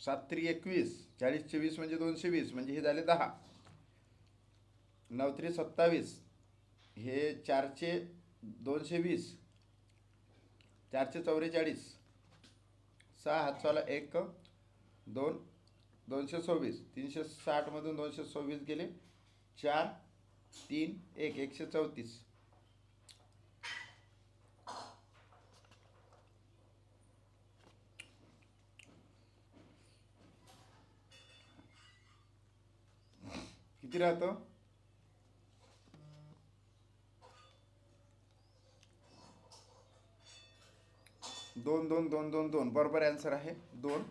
7 3 21, 40 चे 20 म्हणजे 220, म्हणजे हे झाले 10. 9 3 27, हे 4 चे 220, 4 चे 44, 6 हातचाला 1 2, 226, 360 मधून 226 गेले, 4 3 1, 134. किती राहतं? 2 2 2 2 2, बरोबर आन्सर आहे 2.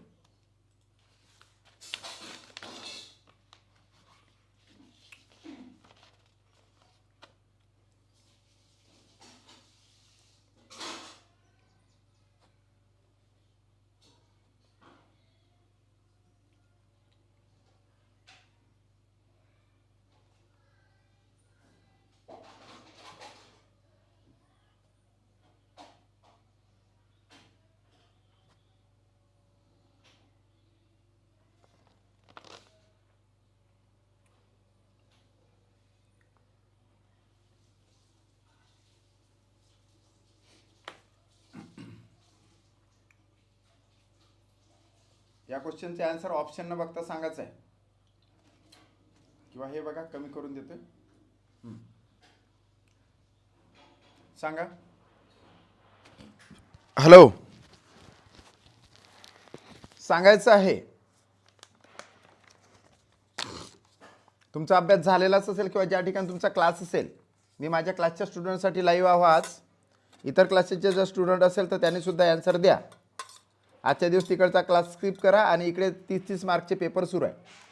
या क्वेश्चनचे आन्सर ऑप्शन न बघता सांगायचं आहे, किंवा हे बघा कमी करून देतोय. सांगा. हॅलो, सांगायचं आहे. तुमचा अभ्यास झालेलाच असेल किंवा ज्या ठिकाणी तुमचा क्लास असेल. मी माझ्या क्लासच्या स्टुडंटसाठी लाईव्ह आहो आज. इतर क्लासेसचे जर स्टुडंट असेल तर त्यांनी सुद्धा आन्सर द्या. आजच्या दिवस तिकडचा क्लास स्किप करा आणि इकडे 30-30 मार्कचे पेपर सुरू आहे.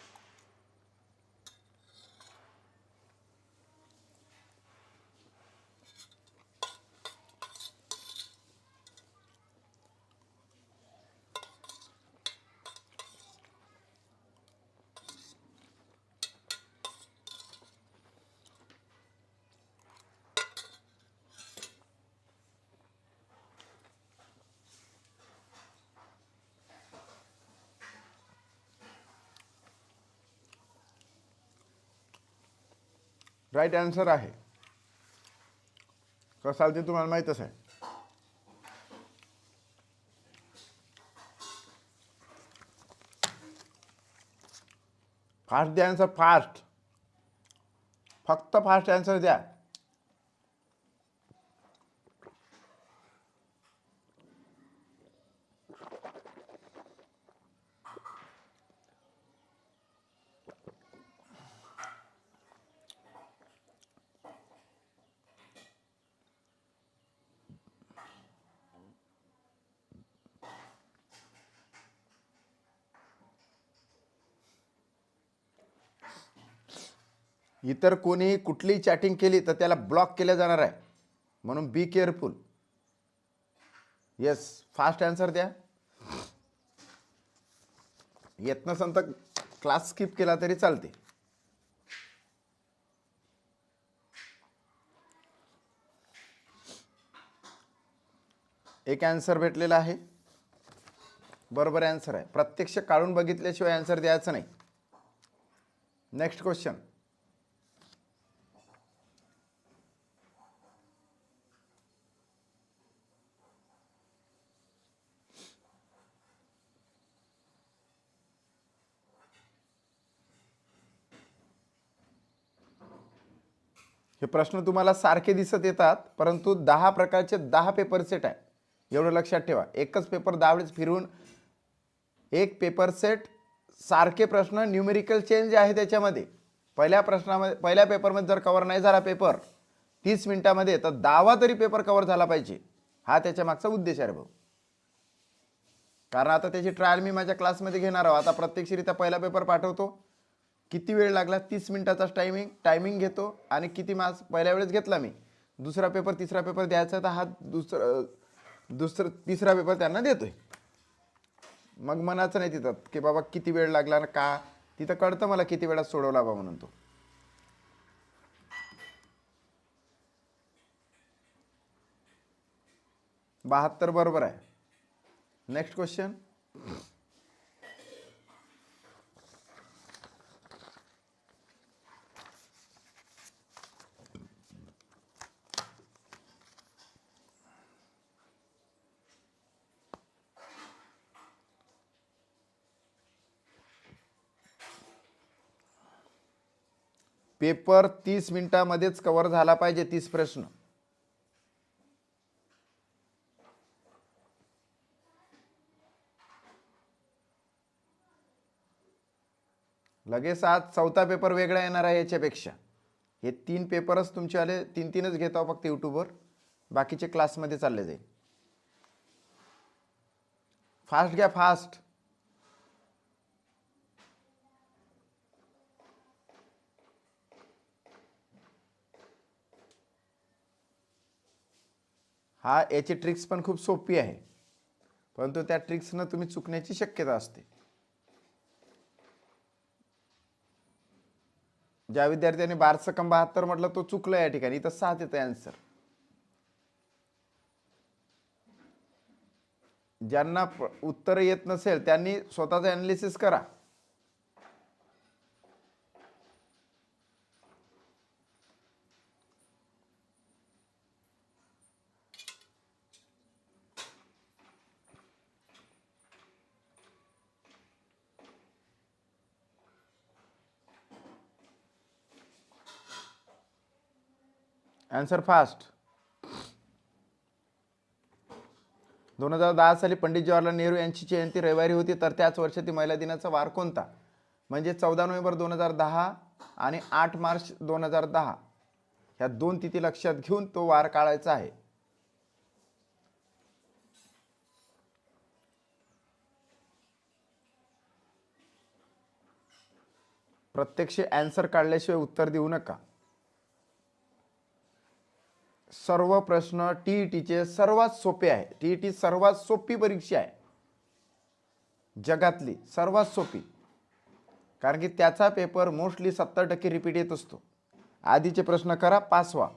राईट आन्सर आहे. कसं ते तुम्हाला माहीतच आहे. फास्ट द्या आन्सर, फास्ट. फक्त फास्ट आन्सर द्या. इतर कोणी कुठलीही चॅटिंग केली तर त्याला ब्लॉक केलं जाणार आहे, म्हणून be careful. Yes, fast answer द्या. येत नसेल तर क्लास स्किप केला तरी चालते. एक आन्सर भेटलेला आहे, बरोबर आन्सर आहे. प्रत्यक्ष काढून बघितल्याशिवाय आन्सर द्यायचं नाही. Next question. हे प्रश्न तुम्हाला सारखे दिसत येतात, परंतु 10 प्रकारचे 10 पेपर सेट आहे. एवढं लक्षात ठेवा. एकच पेपर 10 वेळेस फिरवून एक पेपर सेट, सारखे प्रश्न, न्यूमेरिकल चेंज आहे त्याच्यामध्ये. पहिल्या पेपरमध्ये जर कव्हर नाही झाला पेपर 30 मिनिटामध्ये, तर 10वा तरी पेपर कव्हर झाला पाहिजे. हा त्याच्या मागचा उद्देश आहे भाऊ. कारण आता त्याची ट्रायल मी माझ्या क्लासमध्ये घेणार आहोत. आता प्रत्यक्षरित्या पहिला पेपर पाठवतो. किती वेळ लागला? 30 मिनिटाचाच टायमिंग घेतो. आणि किती मार्क्स पहिल्या वेळेस घेतला मी. दुसरा पेपर तिसरा पेपर द्यायचा, तर हा तिसरा पेपर त्यांना देतोय. मग म्हणायचं नाही तिथं की बाबा किती वेळ लागला ना, का तिथं कळतं मला किती वेळात सोडवला बा म्हणून. तो 72 बरोबर आहे. Next question. पेपर 30 मिनिटांमध्येच कव्हर झाला पाहिजे, 30 प्रश्न. लगेच आज चौथा पेपर वेगळा येणार आहे याच्यापेक्षा. हे 3 पेपरच तुमचे आले, 3-3च घेत आहो फक्त यूट्यूबवर, बाकीचे क्लासमध्ये चालले जाईल. फास्ट घ्या, फास्ट. हा याची ट्रिक्स पण खूप सोपी आहे, परंतु त्या ट्रिक्सनं तुम्ही चुकण्याची शक्यता असते. ज्या विद्यार्थ्यांनी 1272 म्हटलं तो चुकलं या ठिकाणी, तर 7 येतं आन्सर. ज्यांना उत्तर येत नसेल त्यांनी स्वतःचं ॲनालिसिस करा. Answer fast. 2010 साली पंडित जवाहरलाल नेहरू यांची जयंती रविवारी होती, तर त्याच वर्षातील महिला दिनाचा वार कोणता? म्हणजे 14 नोव्हेंबर 2010 आणि 8 मार्च 2010 ह्या 2 तिथी लक्षात घेऊन तो वार काढायचा आहे. प्रत्यक्ष आन्सर काढल्याशिवाय उत्तर देऊ नका. सर्व प्रश्न टीईटीचे सर्वात सोपे आहे. टीईटी सर्वात सोपी परीक्षा आहे, जगातली सर्वात सोपी, कारण की त्याचा पेपर मोस्टली 70% रिपीट येत असतो. आधीचे प्रश्न करा, पास व्हा,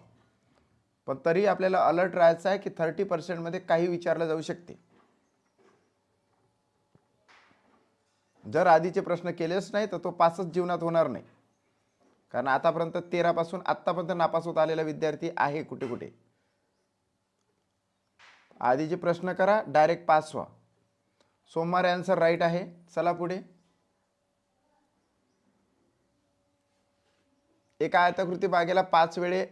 पण तरी आपल्याला अलर्ट राहायचं आहे की 30% मध्ये काही विचारलं जाऊ शकते. जर आधीचे प्रश्न केलेच नाही तर तो पासच जीवनात होणार नाही, कारण आतापर्यंत 13 पासून आतापर्यंत नापास होत आलेला विद्यार्थी आहे कुठे कुठे. आधीचे प्रश्न करा, डायरेक्ट पास व्हा. सोमवार आन्सर राईट आहे. चला पुढे. एका आयताकृती बागेला 5 वेळे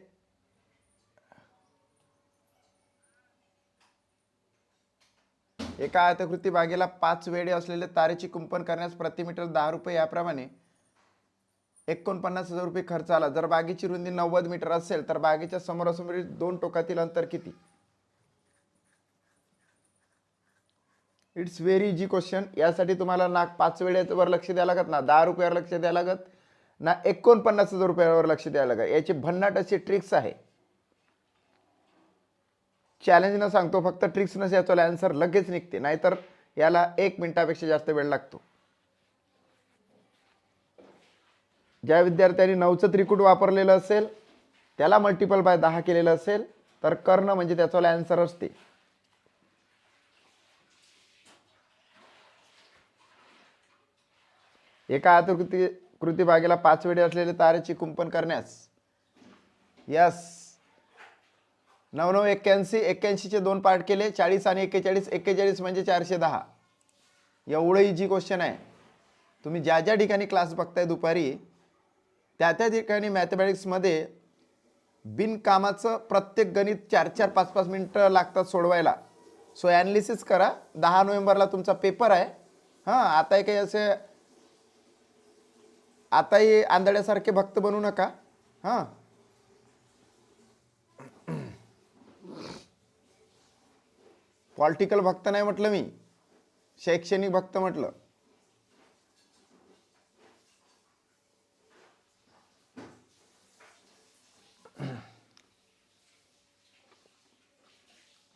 एका आयताकृती बागेला 5 वेळे असलेले तारेची कुंपण करण्यास प्रति मीटर 10 रुपये याप्रमाणे 49,000 रुपये खर्च आला. जर बागेची रुंदी 90 मीटर असेल तर बागेच्या समोरासमोरील 2 टोकातील अंतर किती? It's very easy question. यासाठी तुम्हाला ना 5 वेळेवर लक्ष द्यावं लागत, ना 10 रुपयावर लक्ष द्यावं लागत, ना 49,000 रुपयावर लक्ष द्यावं लागत. याची भन्नाट अशी ट्रिक्स आहे. चॅलेंज न सांगतो, फक्त ट्रिक्स न याचा आन्सर लगेच निघते, नाहीतर याला 1 मिनिटापेक्षा जास्त वेळ लागतो. ज्या विद्यार्थ्यांनी 9चं त्रिकूट वापरलेलं असेल, त्याला मल्टिपल बाय 10 केलेलं असेल, तर कर्ण म्हणजे त्याचा आन्सर असते. एका आयताकृती बागेला 5 वेळे असलेले तारेची कुंपण करण्यास, यस, 9 9 81 चे 2 पार्ट केले, 40 आणि 41, 41 म्हणजे 410. एवढं इझी क्वेश्चन आहे. तुम्ही ज्या ज्या ठिकाणी क्लास बघताय दुपारी, त्या त्या ठिकाणी मॅथमॅटिक्समध्ये बिनकामाचं प्रत्येक गणित 4-4 5-5 मिनिटं लागतात सोडवायला. सो ॲनालिसिस करा. 10 नोव्हेंबरला तुमचा पेपर आहे. हां, आताही काही असे आताही आंधळ्यासारखे भक्त बनू नका. हां, पॉलिटिकल भक्त नाही म्हटलं मी, शैक्षणिक भक्त म्हटलं.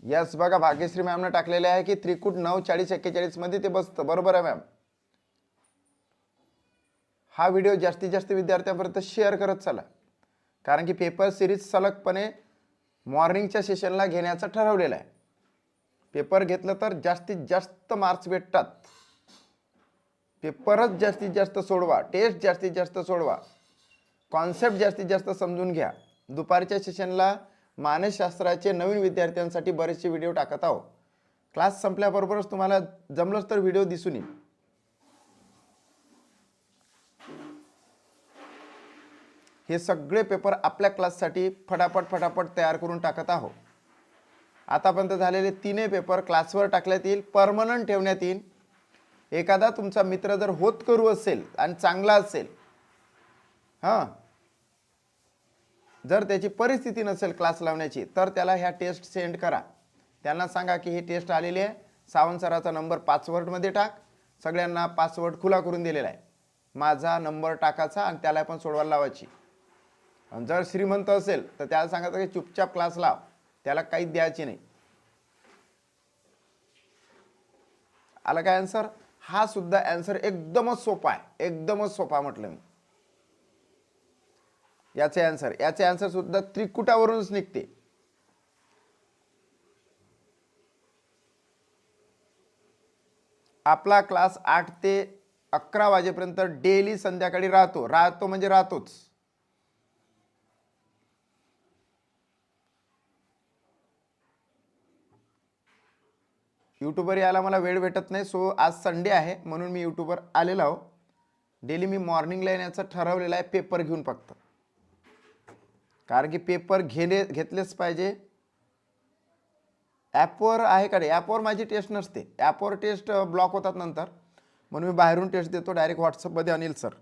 यस, बघा भाग्यश्री मॅमने टाकलेले आहे की त्रिकूट 9 40 41 मध्ये ते बसतं. बरोबर आहे मॅम. हा व्हिडिओ जास्तीत जास्त विद्यार्थ्यांपर्यंत शेअर करत चला, कारण की पेपर सिरीज सलगपणे मॉर्निंगच्या सेशनला घेण्याचं ठरवलेलं आहे. पेपर घेतलं तर जास्तीत जास्त मार्क्स भेटतात. पेपरच जास्तीत जास्त सोडवा, टेस्ट जास्तीत जास्त सोडवा, कॉन्सेप्ट जास्तीत जास्त समजून घ्या. दुपारच्या सेशनला मानसशास्त्राचे नवीन विद्यार्थ्यांसाठी बरेचसे व्हिडिओ टाकत आहोत. क्लास संपल्याबरोबरच तुम्हाला जमलंच तर व्हिडिओ दिसून येईल. हे सगळे पेपर आपल्या क्लाससाठी फटाफट तयार करून टाकत आहोत. आतापर्यंत झालेले 3 पेपर क्लासवर टाकण्यात येईल, परमनंट ठेवण्यात येईल. एखादा तुमचा मित्र जर होतकरू असेल आणि चांगला असेल, हां, जर त्याची परिस्थिती नसेल क्लास लावण्याची, तर त्याला ह्या टेस्ट सेंड करा. त्यांना सांगा की ही टेस्ट आलेली आहे, सावंत सराचा नंबर पासवर्डमध्ये टाक. सगळ्यांना पासवर्ड खुला करून दिलेला आहे. माझा नंबर टाकायचा आणि त्याला पण सोडवायला लावायची. आणि जर श्रीमंत असेल तर त्याला सांगायचं की चुपचाप क्लास लाव, त्याला काहीच द्यायची नाही. आला काय आन्सर? हा सुद्धा आन्सर एकदमच सोपा आहे, एकदमच सोपा म्हटलं मी. याचे आन्सर सुद्धा त्रिकुटावरूनच निघते. आपला क्लास 8 ते 11 वाजेपर्यंत डेली संध्याकाळी राहतो म्हणजे राहतोच. यूट्यूबवर यायला मला वेळ भेटत नाही, सो आज संडे आहे म्हणून मी यूट्यूबवर आलेलो आहो. डेली मी मॉर्निंगला येण्याचं ठरवलेलं आहे, पेपर घेऊन फक्त. कारण की पेपर घेतलेच पाहिजे. ॲपवर आहे का रे? ॲपवर माझी टेस्ट नसते, ॲपवर टेस्ट ब्लॉक होतात नंतर, म्हणून मी बाहेरून टेस्ट देतो डायरेक्ट व्हॉट्सअपमध्ये. अनिल सर,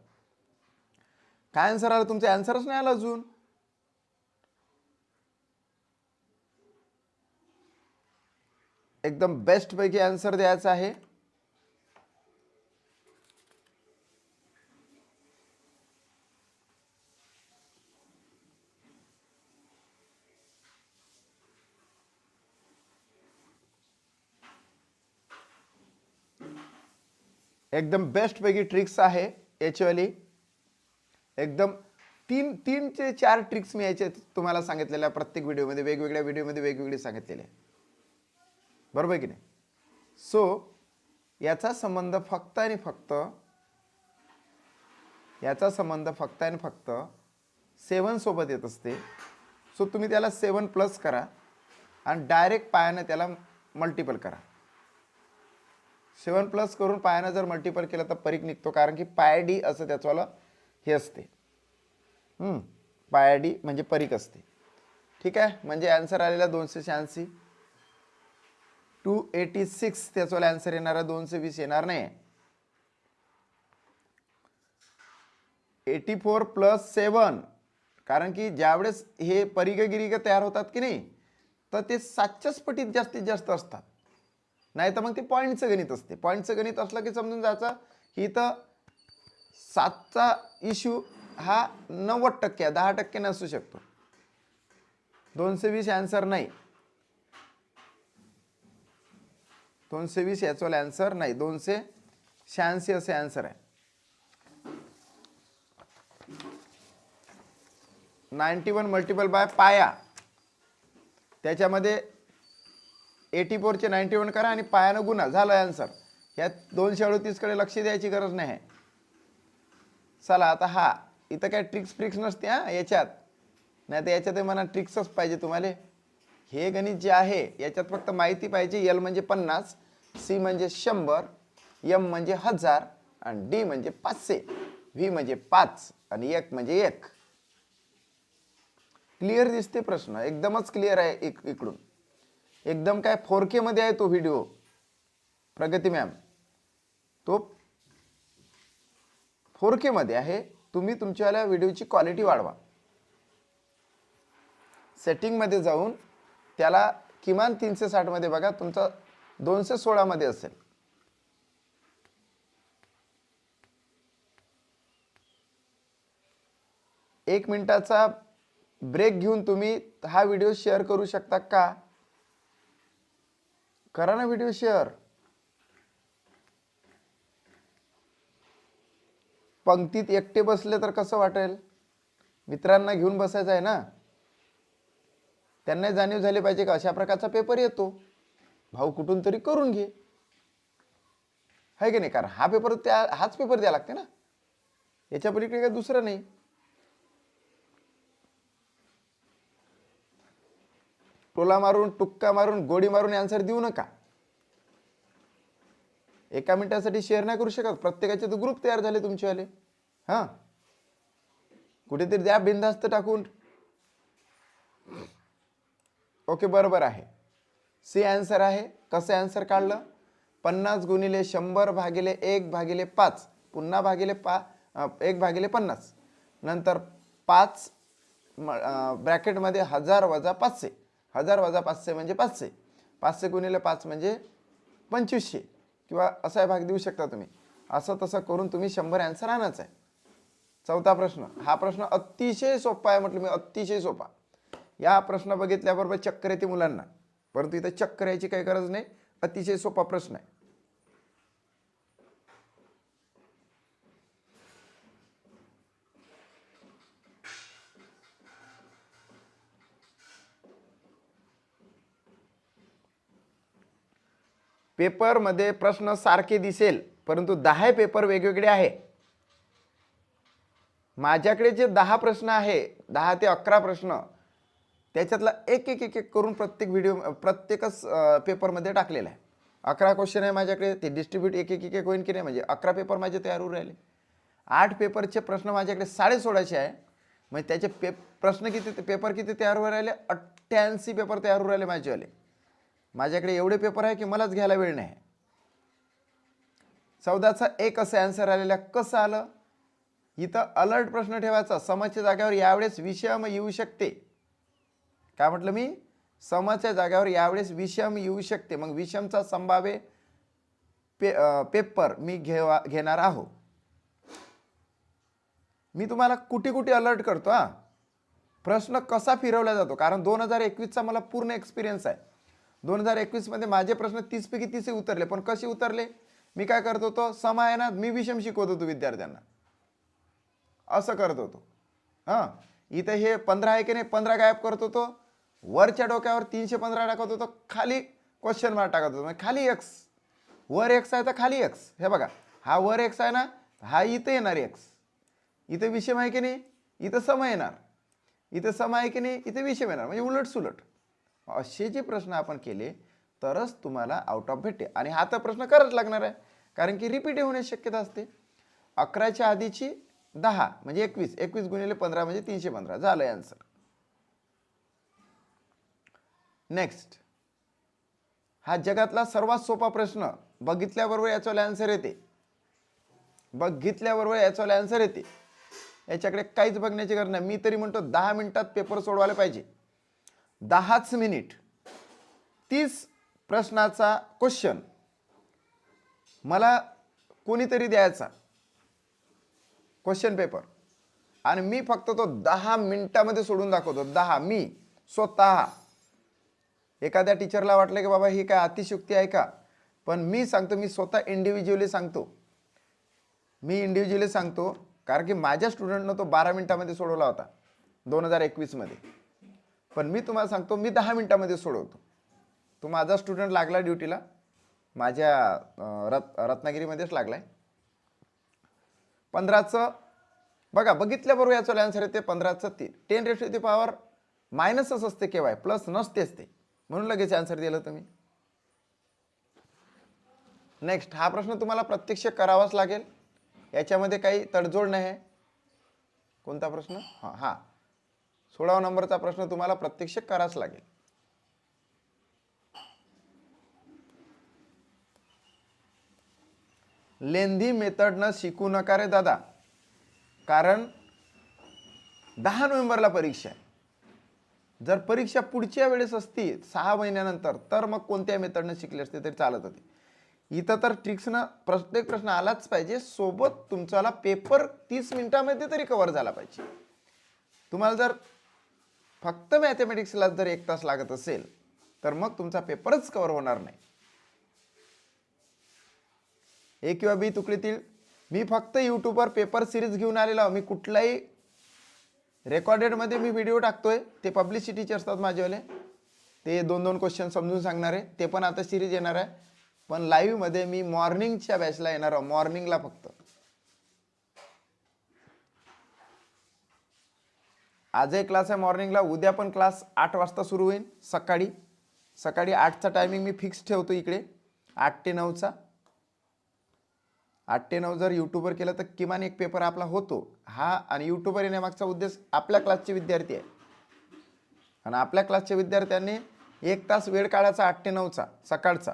काय आन्सर आलं तुमचं? आन्सरच नाही आलं अजून. एकदम बेस्ट पैकी आन्सर द्यायचा आहे. एकदम बेस्ट पैकी ट्रिक्स आहे याच्यावाली. एकदम 3 ते 4 ट्रिक्स मी याचे तुम्हाला सांगितलेल्या, प्रत्येक व्हिडिओमध्ये वेगवेगळ्या व्हिडिओमध्ये वेगवेगळी सांगितलेली आहे, बरोबर की नाही? सो याचा संबंध फक्त आणि फक्त 7 सोबत येत असते. सो तुम्ही त्याला 7+ करा आणि डायरेक्ट पायानं त्याला मल्टिपल करा. 7+ करून पायानं जर मल्टिपल केलं तर परीक निघतो, कारण की पायडी असं त्याचंवालं हे असते. पायडी म्हणजे परीक असते. ठीक आहे, म्हणजे आन्सर आलेला 286. 286 त्याचंवाला आन्सर येणारा, 220 येणार नाही. 84 + 7, कारण की ज्यावेळेस हे परिगगिरिग तयार होतात की नाही, तर ते 7च्याच पटीत जास्तीत जास्त असतात. नाही तर मग ते पॉईंटचं गणित असते. पॉईंटचं गणित असलं की समजून जायचं की इथं 7चा इश्यू हा 90% आहे, 10% नसू शकतो. 220 आन्सर नाही, 220 याचा आन्सर नाही, 286 असे आन्सर आहे. 91 मल्टिपल बाय पाया, त्याच्यामध्ये 84चे 91 करा आणि पायानं गुणा, झालं आन्सर. या 238 कडे लक्ष द्यायची गरज नाही. चला आता हा इथं काय ट्रिक्स नसते हा याच्यात, नाही तर याच्यात मला ट्रिक्सच पाहिजे तुम्हाला. हे गणित जे आहे याच्यात फक्त माहिती पाहिजे. एल म्हणजे 50, सी म्हणजे 100, एम म्हणजे 1000 आणि डी म्हणजे 500, व्ही म्हणजे 5 आणि 1 म्हणजे 1. क्लिअर दिसते प्रश्न? एकदमच क्लिअर आहे. इकडून एकदम काय 4K मध्ये आहे तो व्हिडिओ. प्रगती मॅम, तो 4K मध्ये आहे. तुम्ही तुमच्या व्हिडिओची क्वालिटी वाढवा. सेटिंग मध्ये जाऊन त्याला किमान 360 मध्ये बघा, तुमचा 216 मध्ये असेल. एक मिनिटाचा ब्रेक घेऊन तुम्ही हा व्हिडिओ शेअर करू शकता का? करा ना व्हिडिओ शेअर. पंक्तीत एकटे बसले तर कसं वाटेल? मित्रांना घेऊन बसायचं आहे ना, त्यांना जाणीव झाली पाहिजे का अशा प्रकारचा पेपर येतो, भाऊ कुठून तरी करून घे, आहे की नाही? कारण हाच पेपर द्यावा लागते ना, याच्या पलीकडे काही दुसरं नाही. टोला मारून, टुक्का मारून, गोडी मारून आन्सर देऊ नका. एका मिनिटासाठी शेअर नाही करू शकत. प्रत्येकाचे तर ग्रुप तयार झाले तुमचेवाले. हां, कुठेतरी द्या बिनधास्त टाकून. ओके, बरोबर आहे. सी आन्सर आहे. कसं आन्सर काढलं? 50 गुणिले 100 भागिले 1/5 पुन्हा भागिले 1/50 नंतर 5 ब्रॅकेटमध्ये 1000 वजा 500. 1000 वजा 500 म्हणजे 500. 500 गुणिले 5 म्हणजे 2500 किंवा असा भाग देऊ शकता तुम्ही. असं तसं करून तुम्ही 100 आन्सर आणायचं आहे. चौथा प्रश्न. हा प्रश्न अतिशय सोपा आहे म्हटलं मी, अतिशय सोपा. या प्रश्न बघितल्याबरोबर चक्कर येते मुलांना, परंतु इथे चक्कर यायची काही गरज नाही. अतिशय सोपा प्रश्न आहे. पेपरमध्ये प्रश्न सारखे दिसेल, परंतु 10 पेपर वेगवेगळे आहे. माझ्याकडे जे 10 प्रश्न आहे, 10 ते 11 प्रश्न, त्याच्यातला एक एक एक एक करून प्रत्येक व्हिडिओ प्रत्येकच पेपरमध्ये टाकलेला आहे. 11 क्वेश्चन आहे माझ्याकडे. ते डिस्ट्रीब्यूट एक एक एक होईन की नाही, म्हणजे 11 पेपर माझे तयार होऊन राहिले. 8 पेपरचे प्रश्न माझ्याकडे 1650 आहे. म्हणजे त्याचे प्रश्न किती, पेपर किती तयार होऊन राहिले? 88 पेपर तयार होऊन राहिले माझेवाले. माझ्याकडे एवढे पेपर आहे की मलाच घ्यायला वेळ नाही. 14चा एक असं आन्सर आलेला. कसं आलं? इथं अलर्ट प्रश्न ठेवायचा. समच्या जागेवर यावेळेस विषम येऊ शकते. काय म्हटलं मी? समच्या जागेवर यावेळेस विषम येऊ शकते. मग विषमचा संभाव्य पेपर मी घेणार आहो. मी तुम्हाला कुठे कुठे अलर्ट करतो. प्रश्न कसा फिरवला जातो, कारण 2021चा मला पूर्ण एक्सपिरियन्स आहे. 2021 मध्ये माझे प्रश्न 30 पैकी 30 उतरले. पण कसे उतरले? मी काय करत होतो? सम आहे ना, मी विषम शिकवत होतो विद्यार्थ्यांना. असं करत होतो. इथे हे 15 आहे की नाही, 15 गायब करत होतो. वरच्या डोक्यावर 315 टाकत होतो, खाली क्वेश्चन मार्क टाकत होतो. म्हणजे खाली एक्स, वर एक्स आहे तर खाली एक्स. हे बघा, हा वर एक्स आहे ना, हा इथे येणार एक्स. इथे विषम आहे की नाही, इथं सम येणार. इथे सम आहे की नाही, इथे विषम येणार. म्हणजे उलट सुलट असे जे प्रश्न आपण केले तरच तुम्हाला आउट ऑफ भेटते. आणि हा तर प्रश्न करायच लागणार आहे, कारण की रिपीट होण्याची शक्यता असते. 11च्या आधीची 10 म्हणजे 21. 21 गुणिले 15 म्हणजे 315. झालं आन्सर. नेक्स्ट. हा जगातला सर्वात सोपा प्रश्न. बघितल्याबरोबर याचा आन्सर येते. बघितल्याबरोबर याचा आन्सर येते. याच्याकडे काहीच बघण्याची गरज नाही. मी तरी म्हणतो 10 मिनिटात पेपर सोडवायला पाहिजे. 10च मिनिट 30 प्रश्नाचा क्वेश्चन मला कोणीतरी द्यायचा क्वेश्चन पेपर, आणि मी फक्त तो 10 मिनिटामध्ये सोडून दाखवतो. 10 मी स्वतः. एखाद्या टीचरला वाटलं की बाबा ही काय अतिशयोक्ती आहे का, पण मी सांगतो, मी स्वतः इंडिव्हिज्युअली सांगतो. मी इंडिव्हिज्युअली सांगतो, कारण की माझ्या स्टुडंटनं तो 12 मिनिटामध्ये सोडवला होता 2021 मध्ये. पण मी तुम्हाला सांगतो, मी 10 मिनिटामध्ये सोडवतो. तो माझा स्टुडंट लागला ड्युटीला, माझ्या रत्नागिरीमध्येच लागलाय. 15चं बघा, बघितल्याबरोबर याचा आन्सर येते. 15चं 10⁻⁻⁻ मायनसच असते केव्हा, प्लस नसतेच ते, म्हणून लगेच आन्सर दिलं तुम्ही. नेक्स्ट. हा प्रश्न तुम्हाला प्रत्यक्ष करावाच लागेल, याच्यामध्ये काही तडजोड नाही आहे. कोणता प्रश्न? हा 16 नंबरचा प्रश्न तुम्हाला प्रत्यक्ष करावाच लागेल. लेंदी मेथडनं शिकू नका रे दादा, कारण 10 नोव्हेंबरला परीक्षा आहे. जर परीक्षा पुढच्या वेळेस असती 6 महिन्यानंतर, तर मग कोणत्या मेथडनं शिकले असते तरी चालत होते. इथं तर ट्रिक्सनं प्रत्येक प्रश्न आलाच पाहिजे. सोबत तुमचा पेपर 30 मिनिटांमध्ये तरी कव्हर झाला पाहिजे. तुम्हाला जर फक्त मॅथमॅटिक्सला जर 1 तास लागत असेल तर मग तुमचा पेपरच कव्हर होणार नाही. ए किंवा बी तुकडीतील. मी फक्त यूट्यूबवर पेपर सिरीज घेऊन आलेलो आहे. मी कुठलाही रेकॉर्डेडमध्ये मी व्हिडिओ टाकतोय, ते पब्लिसिटीचे असतात माझेवाले. ते 2-2 क्वेश्चन समजून सांगणारे, ते पण आता सिरीज येणार आहे. पण लाईव्हमध्ये मी मॉर्निंगच्या बॅचला येणार आहे, मॉर्निंगला फक्त. आजही क्लास आहे मॉर्निंगला, उद्या पण क्लास 8 वाजता सुरू होईल. सकाळी 8चा टायमिंग मी फिक्स ठेवतो इकडे, 8 ते 9चा. 8 ते 9 जर यूट्यूबवर केलं तर किमान एक पेपर आपला होतो हा. आणि यूट्यूबवर येण्यामागचा उद्देश आपल्या क्लासचे विद्यार्थी आहे आणि आपल्या क्लासच्या विद्यार्थ्यांनी 1 तास वेळ काढायचा 8 ते 9चा सकाळचा.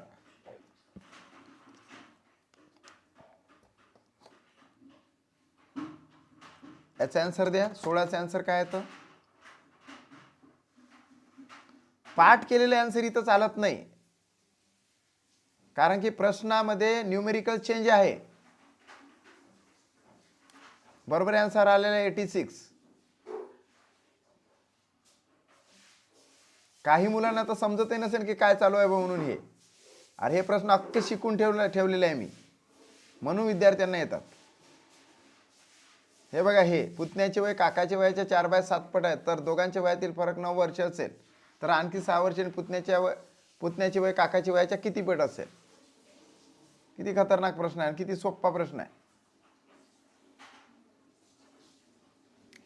याचा आन्सर द्या. 16चा आन्सर काय येतं? पाठ केलेले आन्सर इथं चालत नाही, कारण की प्रश्नामध्ये न्यूमेरिकल चेंज आहे. बरोबर आन्सर आलेला आहे 86. काही मुलांना तर समजतही नसेल की काय चालू आहे म्हणून. हे अरे हे प्रश्न अख्खे शिकून ठेवलेले आहे मी, म्हणून विद्यार्थ्यांना येतात. हे बघा, हे पुतण्याचे वय काकाच्या वयाच्या 4/7 पट आहे, तर दोघांच्या वयातील फरक 9 वर्ष असेल तर आणखी 6 वर्षांनी पुतण्याचे वय काकाच्या वयाच्या किती पट असेल? किती खतरनाक प्रश्न आहे, किती सोपा प्रश्न आहे.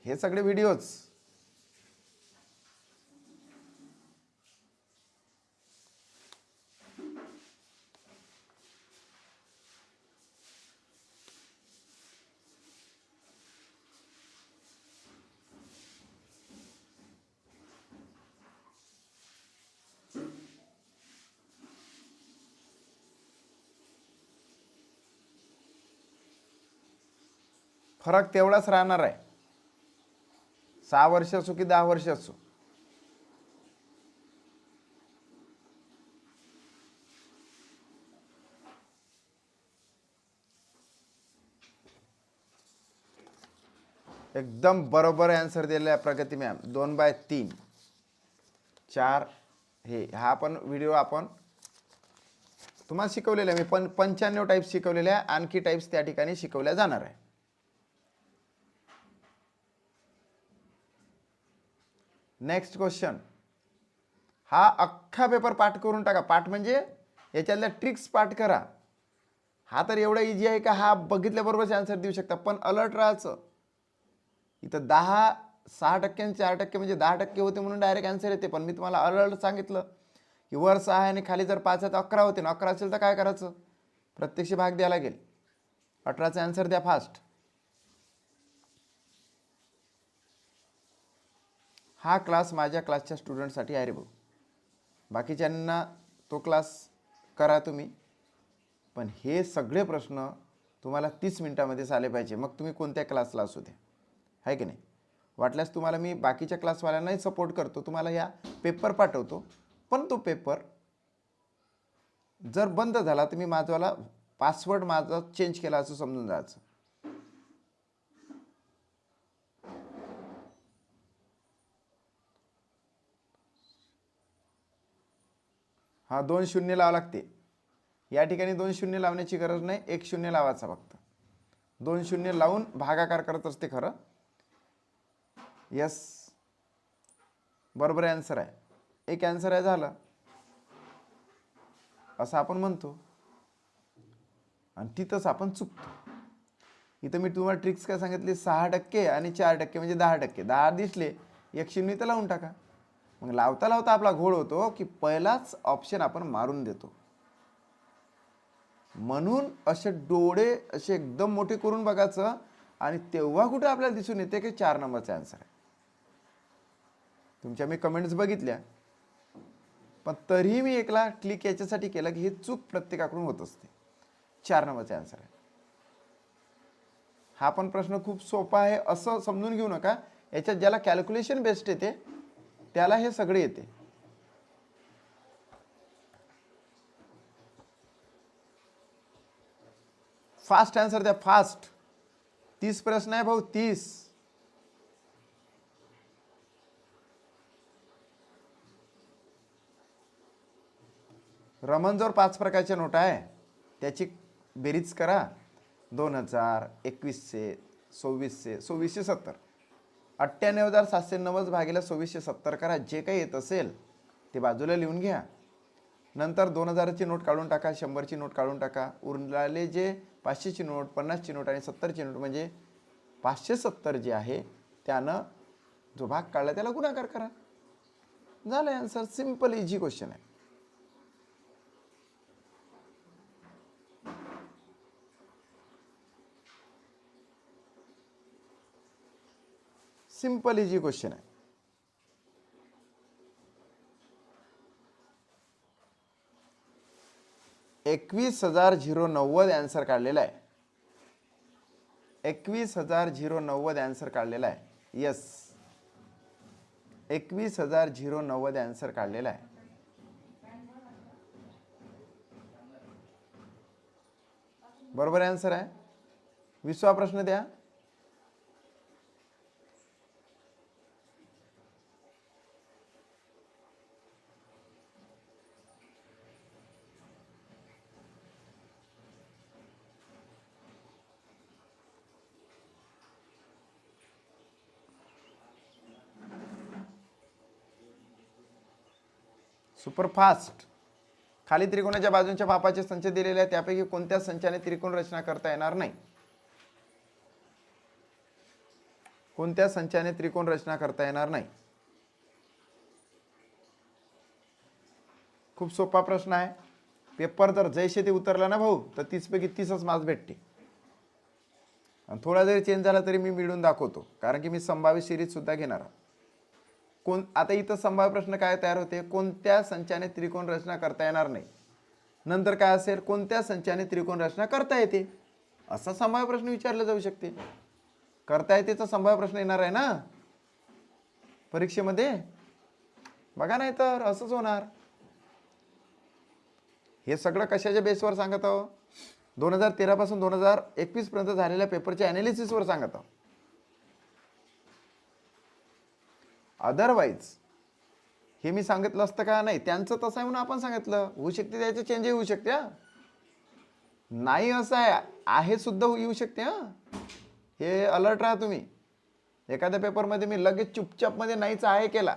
हे सगळे व्हिडिओज फरक तेवढाच राहणार आहे, 6 वर्ष असो की 10 वर्ष असो. एकदम बरोबर आन्सर दिलेला आहे प्रगती मॅम. 2/3 4. हा पण व्हिडिओ आपण तुम्हाला शिकवलेला आहे मी. 95 टाइप्स शिकवलेले आहे, आणखी टाइप्स त्या ठिकाणी शिकवल्या जाणार आहे. Next question. हा अख्खा पेपर पाठ करून टाका. पाठ म्हणजे याच्यातल्या ट्रिक्स पाठ करा. हा तर एवढा इझी आहे का हा बघितल्याबरोबरच आन्सर देऊ शकता, पण अलर्ट राहायचं. इथं 6% 4% म्हणजे 10% होते म्हणून डायरेक्ट आन्सर येते, पण मी तुम्हाला अलर्ट सांगितलं की वर 6 आहे आणि खाली जर 5 आहे तर 11 होते ना. 11 असेल तर काय करायचं? प्रत्यक्ष भाग द्यायला लागेल. 18चा आन्सर द्या फास्ट. हा क्लास माझ्या क्लासच्या स्टुडंटसाठी आहे रे भाऊ. बाकीच्यांना तो क्लास करा तुम्ही, पण हे सगळे प्रश्न तुम्हाला 30 मिनिटामध्ये आले पाहिजे, मग तुम्ही कोणत्या क्लासला असू द्या, आहे की नाही. वाटल्यास तुम्हाला मी बाकीच्या क्लासवाल्यांनाही सपोर्ट करतो, तुम्हाला या पेपर पाठवतो, पण तो पेपर जर बंद झाला तर मी माझावाला पासवर्ड माझा चेंज केला असं समजून जायचं. हा 2 शून्य लावा लागते. या ठिकाणी 2 शून्य लावण्याची गरज नाही, 1 शून्य लावायचा फक्त. 2 शून्य लावून भागाकार करत असते खरं. यस, बरोबर आन्सर आहे. एक आन्सर आहे झालं असं आपण म्हणतो, आणि तिथंच आपण चुकतो. इथं मी तुम्हाला ट्रिक्स काय सांगितली? 6% आणि 4% म्हणजे 10%. 10 दिसले 1 शून्य तर लावून टाका. मग लावता लावता आपला घोळ होतो की पहिलाच ऑप्शन आपण मारून देतो. म्हणून असे डोळे असे एकदम मोठे करून बघायचं, आणि तेव्हा कुठे आपल्याला दिसून येते की 4 नंबरचा आन्सर आहे. तुमच्या मी कमेंट्स बघितल्या, पण तरीही मी एकला क्लिक याच्यासाठी केलं की हे चूक प्रत्येकाकडून होत असते. 4 नंबरचा आन्सर आहे. हा पण प्रश्न खूप सोपा आहे असं समजून घेऊ नका. याच्यात ज्याला कॅल्क्युलेशन बेस्ड येते त्याला हे सगळे येते. फास्ट आन्सर द्या, फास्ट. 30 प्रश्न आहे भाऊ, 30. रमणजोर 5 प्रकारच्या नोटा आहे, त्याची बेरीज करा. 2000, 2100, 2400, 2470. 98,790 भागिले 2470 करा. जे काही येत असेल ते बाजूला लिहून घ्या. नंतर 2000ची नोट काढून टाका, 100ची नोट काढून टाका. उरलेले जे 500ची नोट, 50ची नोट आणि 70ची नोट म्हणजे 570 जे आहे त्यानं जो भाग काढला त्याला गुणाकार करा. झालं आन्सर. सिंपल इझी क्वेश्चन आहे. सिंपल इजी क्वेश्चन आहे. 21,090 आन्सर काढलेला आहे. 21,090 आन्सर काढलेला आहे. यस, 21,090 आन्सर काढलेला आहे. बरोबर आन्सर आहे. 20वा प्रश्न द्या. सुपरफास्ट. खाली त्रिकोणाच्या बाजूंच्या मापाचे संच दिलेले आहेत, त्यापैकी कोणत्या संचाने त्रिकोण रचना करता येणार नाही? कोणत्या संचाने त्रिकोण रचना करता येणार नाही? खूप सोपा प्रश्न आहे. पेपर जर जैसे ते उतरला ना भाऊ, तर 30 पैकी 30च मार्क्स भेटते. आणि थोडा जरी चेंज झाला तरी मी मिळून दाखवतो, कारण की मी संभाव्य सिरीज सुद्धा घेणार आहे. आता इथं संभाव्य प्रश्न काय तयार होते? कोणत्या संचाने त्रिकोण रचना करता येणार नाही. नंतर काय असेल? कोणत्या संचाने त्रिकोण रचना करता येते, असा संभाव्य प्रश्न विचारला जाऊ शकते. करता येतेचा संभाव्य प्रश्न येणार आहे ना परीक्षेमध्ये. बघा, नाही तर असंच होणार. हे सगळं कशाच्या बेसवर सांगत आहो? 2013 पासून 2021 पर्यंत झालेल्या पेपरच्या अनालिसिसवर सांगत आहो. अदरवाईज हे मी सांगितलं असतं का? नाही, त्यांचं तसं आहे म्हणून आपण सांगितलं. होऊ शकते त्याचे चेंजही होऊ शकते. नाही असं आहे सुद्धा येऊ शकते. हे अलर्ट राहा तुम्ही. एखाद्या पेपरमध्ये मी लगेच चुपचाप मध्ये नाहीच आहे केला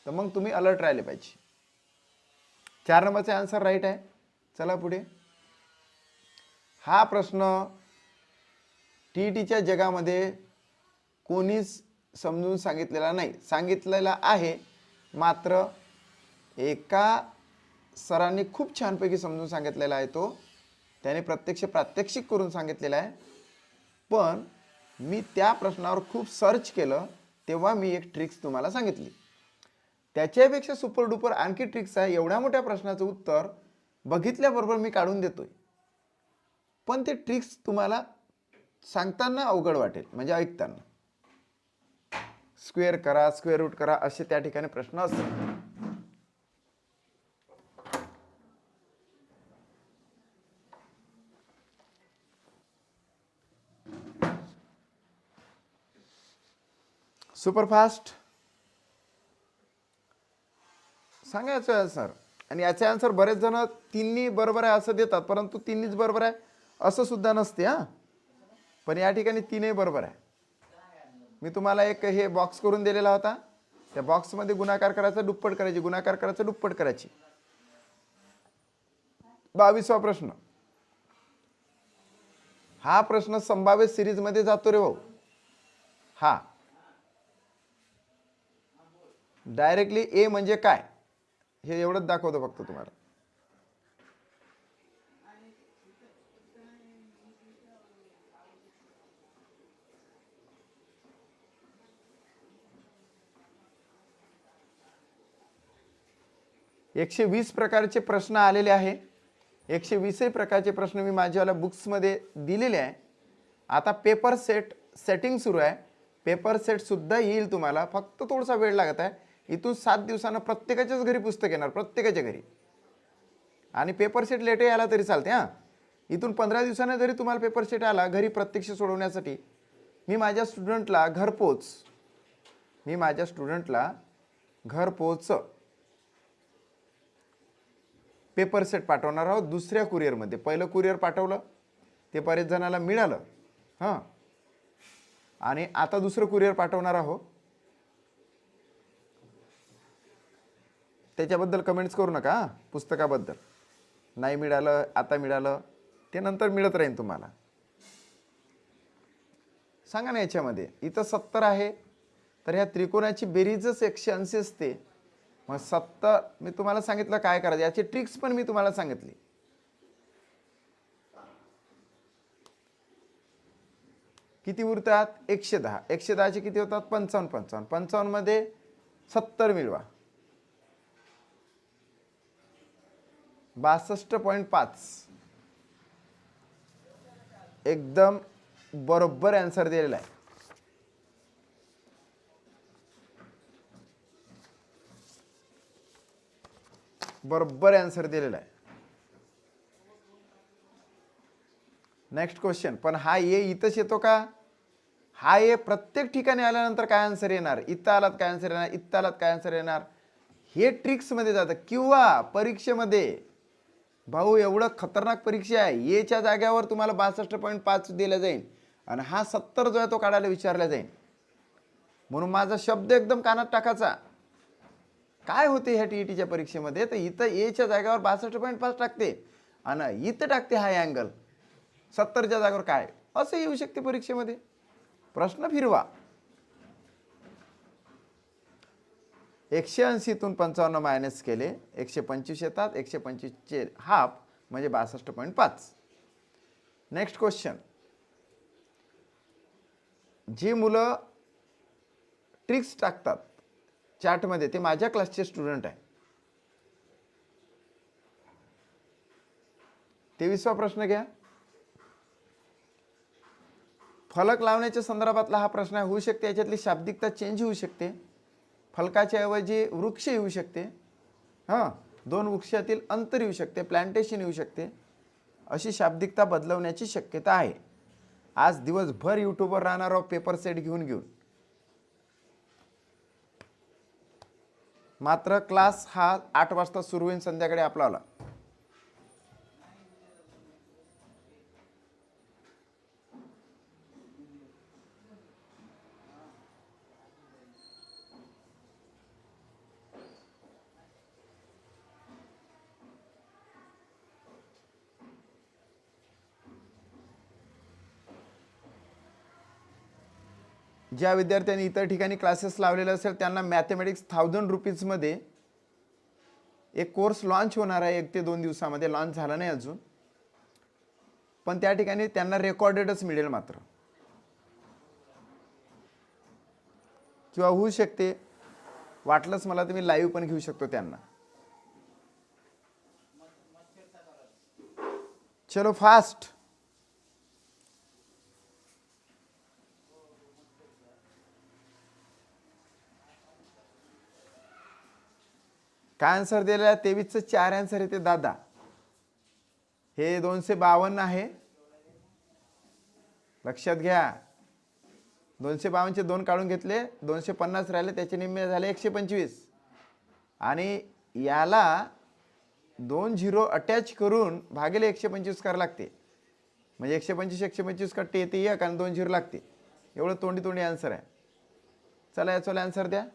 तर मग तुम्ही अलर्ट राहिले पाहिजे. 4 नंबरचा आन्सर राईट आहे. चला पुढे. हा प्रश्न टीईटीच्या जगामध्ये कोणीच समजून सांगितलेला नाही. सांगितलेला आहे, मात्र एका सरांनी खूप छानपैकी समजून सांगितलेला आहे. तो त्याने प्रात्यक्षिक करून सांगितलेला आहे. पण मी त्या प्रश्नावर खूप सर्च केलं, तेव्हा मी एक ट्रिक्स तुम्हाला सांगितली. त्याच्यापेक्षा सुपर डुपर आणखी ट्रिक्स आहे. एवढ्या मोठ्या प्रश्नाचं उत्तर बघितल्याबरोबर मी काढून देतोय, पण ते ट्रिक्स तुम्हाला सांगताना अवघड वाटेल, म्हणजे ऐकताना. स्क्वेअर करा, स्क्वेअर रूट करा, असे त्या ठिकाणी प्रश्न असतात. सुपरफास्ट सांगायचं आन्सर. आणि याचे आन्सर बरेच जण तिन्ही बरोबर आहे असं देतात, परंतु तिन्हीच बरोबर आहे असं सुद्धा नसते. पण या ठिकाणी तीनही बरोबर आहे. मी तुम्हाला एक हे बॉक्स करून दिलेला होता. त्या बॉक्समध्ये गुणाकार करायचा, दुप्पट करायची, गुणाकार करायचा, दुप्पट करायची. 22वा प्रश्न. हा प्रश्न संभाव्य सिरीज मध्ये जातो रे भाऊ. हा डायरेक्टली ए म्हणजे काय हे एवढंच दाखवतो फक्त तुम्हाला. एकशे 120 प्रकारचे प्रश्न आलेले आहे. 120 प्रकारचे प्रश्न मी माझ्यावाल्या बुक्समध्ये दिलेले आहे. आता पेपर सेटिंग सुरू आहे. पेपर सेट सुद्धा येईल तुम्हाला, फक्त थोडासा वेळ लागत आहे. इथून 7 दिवसांना प्रत्येकाच्याच घरी पुस्तक येणार, प्रत्येकाच्या घरी. आणि पेपर सेट लेटही आला तरी चालते. इथून 15 दिवसांना जरी तुम्हाला पेपर सेट आला घरी प्रत्यक्ष सोडवण्यासाठी, मी माझ्या स्टुडंटला घरपोच पेपर सेट पाठवणार आहोत दुसऱ्या कुरिअरमध्ये. पहिलं कुरिअर पाठवलं ते बरेच जणांना मिळालं. आणि आता दुसरं कुरिअर पाठवणार आहोत. त्याच्याबद्दल कमेंट्स करू नका. पुस्तकाबद्दल नाही मिळालं, आता मिळालं, ते नंतर मिळत राहील तुम्हाला. सांगा ना, याच्यामध्ये इथं 70 आहे, तर ह्या त्रिकोणाची बेरीजच 180 असते. मग 70 मी तुम्हाला सांगितलं काय करायचं, याची ट्रिक्स पण मी तुम्हाला सांगितली. किती उरतात 110. 110चे किती होतात 55. 55 मध्ये 70 मिळवा 62.5. एकदम बरोबर आन्सर दिलेला आहे. बरोबर आन्सर दिलेला आहे. Next question. पण हा ए इथंच येतो का? हा ए प्रत्येक ठिकाणी आल्यानंतर काय आन्सर येणार? इथं आलात काय आन्सर येणार? इथं आलात काय आन्सर येणार? हे ट्रिक्स मध्ये जातं. किंवा परीक्षेमध्ये भाऊ एवढं खतरनाक परीक्षा आहे, एच्या जाग्यावर तुम्हाला 62.5 दिला जाईल आणि हा 70 जो आहे तो काढायला विचारला जाईल. म्हणून माझा शब्द एकदम कानात टाकायचा. काय होते ह्या टीईटीच्या परीक्षेमध्ये? तर इथं एच्या जाग्यावर 62.5 टाकते आणि इथं टाकते हाय अँगल 70च्या जागेवर. काय असं येऊ शकते परीक्षेमध्ये? प्रश्न फिरवा. 180तून 55 मायनस केले 125 येतात. 125चे हाफ म्हणजे 62.5. Next question. जी मुलं ट्रिक्स टाकतात चॅटमध्ये ते माझ्या क्लासचे स्टुडंट आहे. 23वा प्रश्न घ्या. फलक लावण्याच्या संदर्भातला हा प्रश्न होऊ शकते. याच्यातली शाब्दिकता चेंज होऊ शकते. फलकाच्या ऐवजी वृक्ष येऊ शकते. हां, 2 वृक्षातील अंतर येऊ शकते. प्लांटेशन येऊ शकते. अशी शाब्दिकता बदलवण्याची शक्यता आहे. आज दिवसभर यूट्यूबवर राहणार आहोत पेपर सेट घेऊन. मात्र क्लास हा 8 वाजता सुरू होईल संध्याकाळी आपल्याला. ज्या विद्यार्थ्यांनी इतर ठिकाणी क्लासेस लावलेले असेल त्यांना मॅथमॅटिक्स 1000 रुपीजमध्ये एक कोर्स लॉन्च होणार आहे. 1 ते 2 दिवसामध्ये. लॉन्च झाला नाही अजून, पण त्या ठिकाणी त्यांना रेकॉर्डेडच मिळेल मात्र. किंवा होऊ शकते वाटलंच मला तर मी लाईव्ह पण घेऊ शकतो त्यांना. चलो फास्ट. काय आन्सर दिलेला आहे? 23चं 4 आन्सर येते दादा. हे 252 आहे. लक्षात घ्या. 252चे 2 काढून घेतले, 250 राहिले, त्याचे निम्मे झाले 125. आणि याला 2 झिरो अटॅच करून भागिले 125 करावं लागते. म्हणजे 125 कट्टे येते 1 आणि 2 झिरो लागते. एवढं तोंडी आन्सर आहे. चला याचा आन्सर द्या.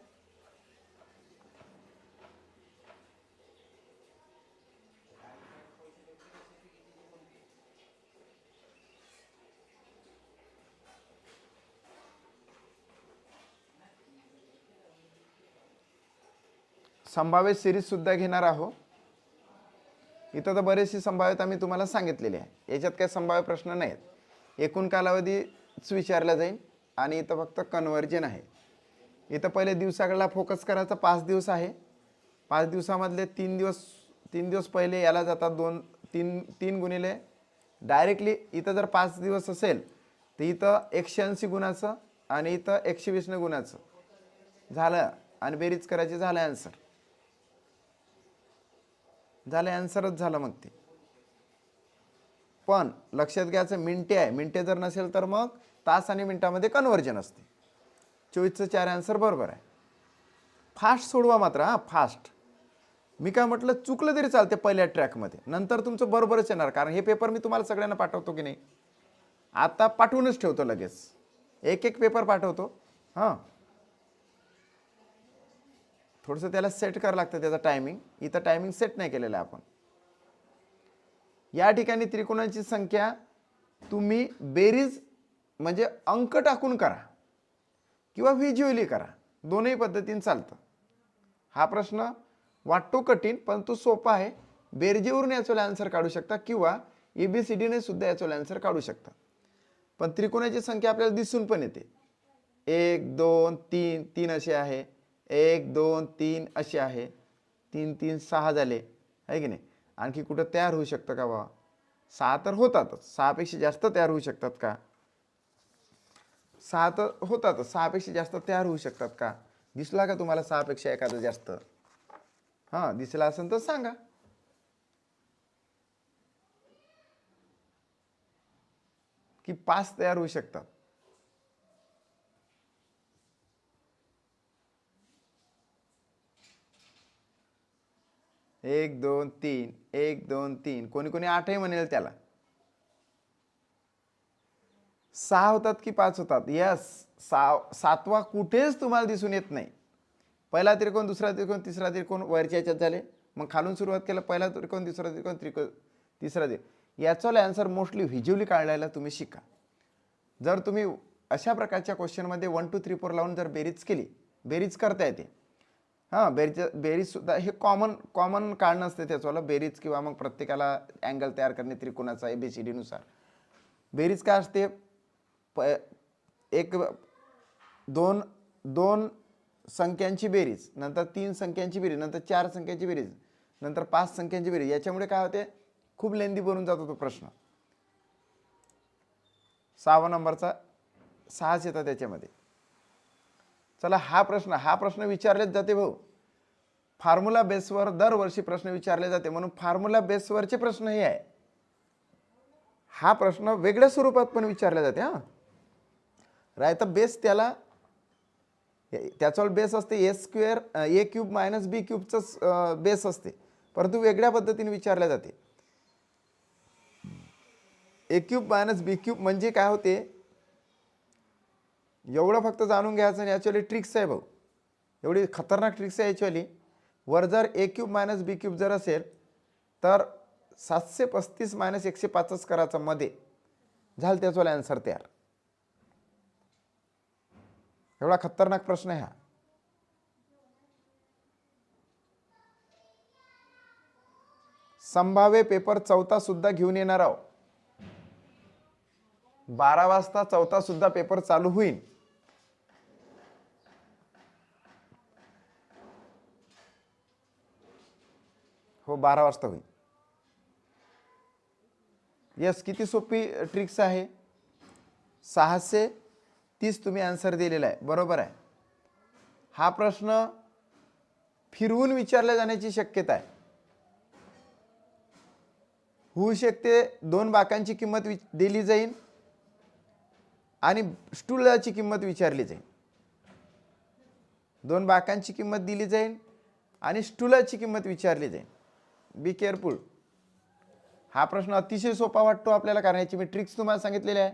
संभाव्य सिरीज सुद्धा घेणार आहोत. इथं तर बरेचसे संभाव्यता मी तुम्हाला सांगितलेली आहे. याच्यात काही संभाव्य प्रश्न नाहीत. एकूण कालावधीच विचारला जाईल आणि इथं फक्त कन्व्हर्जन आहे. इथं पहिले दिवसाकडला फोकस करायचा. 5 दिवस आहे. 5 दिवसामधले 3 दिवस पहिले याला जातात. 3 गुणिले डायरेक्टली. इथं जर 5 दिवस असेल तर इथं 180 गुणाचं आणि इथं 120 गुणाचं झालं आणि बेरीज करायची. झालं आन्सर. झालं आन्सरच झालं मग ते. पण लक्षात घ्यायचं मिनिटे आहे. मिनिटे जर नसेल तर मग तास आणि मिनिटामध्ये कन्व्हर्जन असते. 24चं 4 आन्सर बरोबर आहे. फास्ट सोडवा मात्र. हां फास्ट. मी काय म्हटलं चुकलं तरी चालते पहिल्या ट्रॅकमध्ये, नंतर तुमचं बरोबरच येणार. कारण हे पेपर मी तुम्हाला सगळ्यांना पाठवतो की नाही. आता पाठवूनच ठेवतो लगेच. एक पेपर पाठवतो. हां थोडंसं त्याला सेट करावं लागतं त्याचा टायमिंग. इथं टायमिंग सेट नाही केलेलं आहे आपण. या ठिकाणी त्रिकोणाची संख्या तुम्ही बेरीज म्हणजे अंक टाकून करा किंवा व्हिज्युअली करा. दोनही पद्धतीने चालतं. हा प्रश्न वाटतो कठीण पण तो सोपा आहे. बेरजेवरून याचा आन्सर काढू शकता किंवा ABCD ने सुद्धा याचा आन्सर काढू शकता. पण त्रिकोणाची संख्या आपल्याला दिसून पण येते. 1 2 3 3 असे आहे, 1 2 3 असे आहे, 3 3 6 झाले आहे की नाही. आणखी कुठं तयार होऊ शकतं का बाबा? 6 तर होतातच. 6 पेक्षा जास्त तयार होऊ शकतात का? 6 तर होतातच. 6 पेक्षा जास्त तयार होऊ शकतात का? दिसला का तुम्हाला 6 पेक्षा एखादं जास्त? हां, दिसला असेल तर सांगा. की 5 तयार होऊ शकतात. एक 2 3 1 2 3 कोणी कोणी 8ही म्हणेल त्याला. 6 होतात की 5 होतात? यस, 7वा कुठेच तुम्हाला दिसून येत नाही. पहिला त्रिकोण, दुसरा त्रिकोण, तिसरा त्रिकोण वरच्या याच्यात झाले. मग खालून सुरुवात केलं, पहिला त्रिकोण, दुसरा त्रिकोण, तिसरा त्रिकोण. याचा आन्सर मोस्टली व्हिज्युअली काढायला तुम्ही शिका. जर तुम्ही अशा प्रकारच्या क्वेश्चनमध्ये 1 2 3 4 लावून जर बेरीज केली, बेरीज करता येते. हां, बेरीज सुद्धा हे कॉमन काढणं असते त्याचं बेरीज, किंवा मग प्रत्येकाला अँगल तयार करणे त्रिकोणाचा ABCD नुसार. बेरीज काय असते? एक 2 संख्यांची बेरीज, नंतर 3 संख्यांची बेरीज, नंतर 4 संख्यांची बेरीज, नंतर 5 संख्यांची बेरीज. याच्यामुळे काय होते? खूप लेंदी बनून जातो तो प्रश्न. 6वा नंबरचा 6च येतात त्याच्यामध्ये. चला, हा प्रश्न विचारलेच जाते भाऊ. फॉर्म्युला बेसवर दरवर्षी प्रश्न विचारले जाते, म्हणून फॉर्म्युला बेसवरचे प्रश्न हे आहे. हा प्रश्न वेगळ्या स्वरूपात पण विचारले जाते. हां, रायता बेस त्याच्यावर बेस असते A² A³ - B³ बेस असते, परंतु वेगळ्या पद्धतीने विचारले जाते. A³ - B³ म्हणजे काय होते? एवढं फक्त जाणून घ्यायचं. आणि ॲक्च्युअली ट्रिक्स आहे भाऊ, एवढी खतरनाक ट्रिक्स आहे ॲक्च्युअली. वर जर A³ - B³ जर असेल तर 735 - 105च करायचं मध्ये, झालं त्याचा आन्सर तयार. एवढा खतरनाक प्रश्न आहे हा. संभाव्य पेपर 4था सुद्धा घेऊन येणार आहोत. 12 वाजता 4था सुद्धा पेपर चालू होईल. हो, 12 वाजता होईल. यस, किती सोपी ट्रिक्स आहे. 630 तुम्ही आन्सर दिलेला आहे, बरोबर आहे. हा प्रश्न फिरवून विचारला जाण्याची शक्यता आहे. होऊ शकते 2 बाकांची किंमत दिली जाईल आणि स्टूलाची किंमत विचारली जाईल. 2 बाकांची किंमत दिली जाईल आणि स्टूलाची किंमत विचारली जाईल. Be careful. हा प्रश्न अतिशय सोपा वाटतो आपल्याला, कारण याची मी ट्रिक्स तुम्हाला सांगितलेली आहे.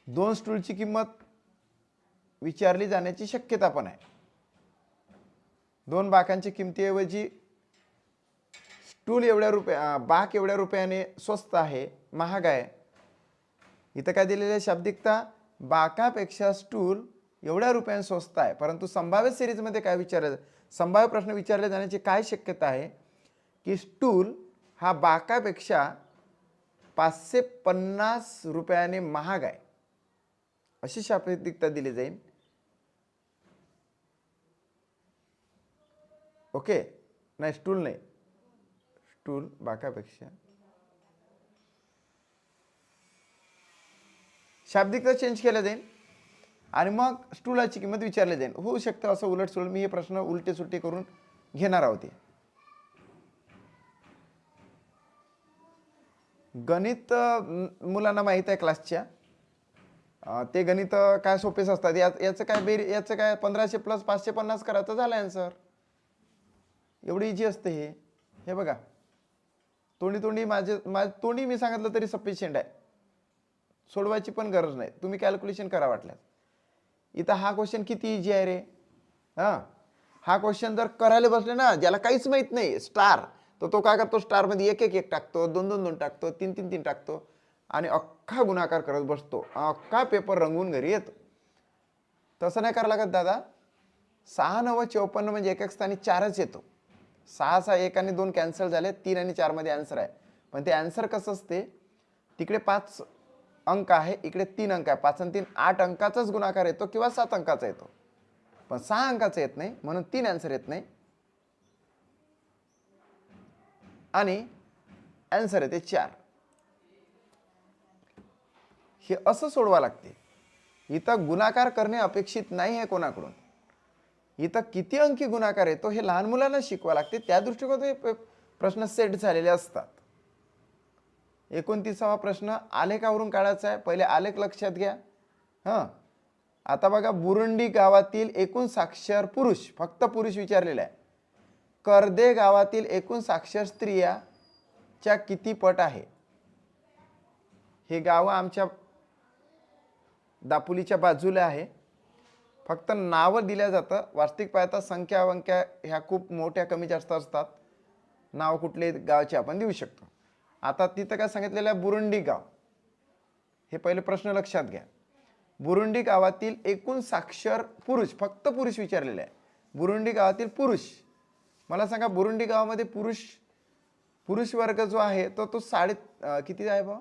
2 स्टूलची किंमत विचारली जाण्याची शक्यता पण आहे. 2 बाकांची किमतीऐवजी स्टूल बाक एवढ्या रुपयाने स्वस्त आहे, महाग आहे. इथं काय दिलेलं आहे? शाब्दिकता बाकापेक्षा स्टूल एवढ्या रुपयाने स्वस्त आहे. परंतु संभाव्य सिरीजमध्ये काय विचारलं, संभाव्य प्रश्न विचारले जाण्याची काय शक्यता आहे? की स्टूल हा बाकापेक्षा 550 रुपयाने महाग आहे, अशी शाब्दिकता दिली जाईल. ओके, नाही स्टूल नाही, स्टूल बाकापेक्षा, शाब्दिकता चेंज केला जाईल आणि मग स्टूलाची किंमत विचारली जाईल. होऊ शकतं असं उलट सुलट, मी हे प्रश्न उलटे सुलटे करून घेणार आहोत. गणित मुलांना माहीत आहे क्लासच्या, ते गणित काय सोपेच असतात. याचं काय 1500 + 550 करायचं झालं आन्सर. एवढी इजी असते हे बघा. तोंडी तोंडी मी सांगितलं तरी सफिशियंट आहे, सोडवायची पण गरज नाही. तुम्ही कॅल्क्युलेशन करा वाटल्यास. इथं हा क्वेश्चन किती इजी आहे रे. हा क्वेश्चन जर करायला बसले ना, ज्याला काहीच माहित नाही स्टार, तो काय करतो? स्टार मध्ये 1 1 1 टाकतो, 2 2 2 टाकतो, 3 3 3 टाकतो आणि अख्खा गुणाकार करत बसतो. अख्खा पेपर रंगवून घरी येतो. तसं नाही करायला लागत दादा. 6 9 54 म्हणजे एक स्थानी 4च येतो. 6 6 1 आणि 2 कॅन्सल झाले, 3 आणि 4 मध्ये आन्सर आहे. पण ते आन्सर कसं असते? तिकडे 5 अंक आहे, इकडे 3 अंक आहे. 5 आणि 3 8 अंकाचाच गुणाकार येतो किंवा 7 अंकाचा येतो, पण 6 अंकाचा येत नाही, म्हणून 3 आन्सर येत नाही. आणि आन्सर येते 4. हे असं सोडवा लागते. इथं गुणाकार करणे अपेक्षित नाही आहे कोणाकडून. इथं किती अंकी गुणाकार येतो हे लहान मुलांना शिकवा लागते. त्या दृष्टिकोनातून प्रश्न सेट झालेले असतात. 29वा प्रश्न आलेखावरून काढायचा आहे. पहिले आलेख लक्षात घ्या. आता बघा, बुरुंडी गावातील एकूण साक्षर पुरुष, फक्त पुरुष विचारलेला आहे. कर्दे गावातील एकूण साक्षर स्त्रियाच्या किती पट आहे? हे गाव आमच्या दापोलीच्या बाजूला आहे. फक्त नावं दिल्या जातं. वास्तविक पाहता संख्या वंख्या ह्या खूप मोठ्या कमी जास्त असतात. नाव कुठले गावचे आपण देऊ शकतो. आता तिथं काय सांगितलेलं आहे? बुरुंडी गाव. हे पहिले प्रश्न लक्षात घ्या. बुरुंडी गावातील एकूण साक्षर पुरुष, फक्त पुरुष विचारलेले आहे. बुरुंडी गावातील पुरुष, मला सांगा बुरुंडी गावामध्ये पुरुष वर्ग जो आहे तो किती आहे बा?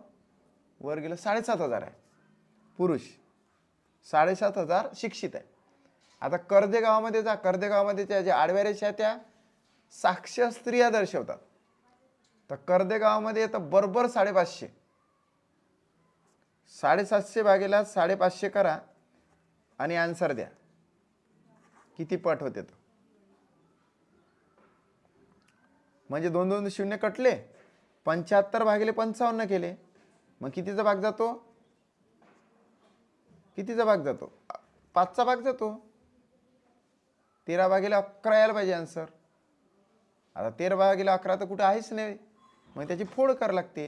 वर गेलं 7,500 आहे. पुरुष 7,500 शिक्षित आहे. आता कर्दे गावामध्ये जा. कर्दे गावामध्ये त्या ज्या आडव्या रेषा आहेत त्या साक्षर स्त्रिया दर्शवतात. तर कर्दे गावामध्ये येतं बरोबर 550. 750 भागेला 550 करा आणि आन्सर द्या. किती पट होते तो? म्हणजे 2 शून्य कटले. 75 भागिले 55 केले. मग कितीचा भाग जातो? कितीचा भाग जातो? 5चा भाग जातो. 13 भागिले 11 यायला पाहिजे आन्सर. आता 13 भागिले 11 तर कुठं आहेच नाही, मग त्याची फोड करावी लागते.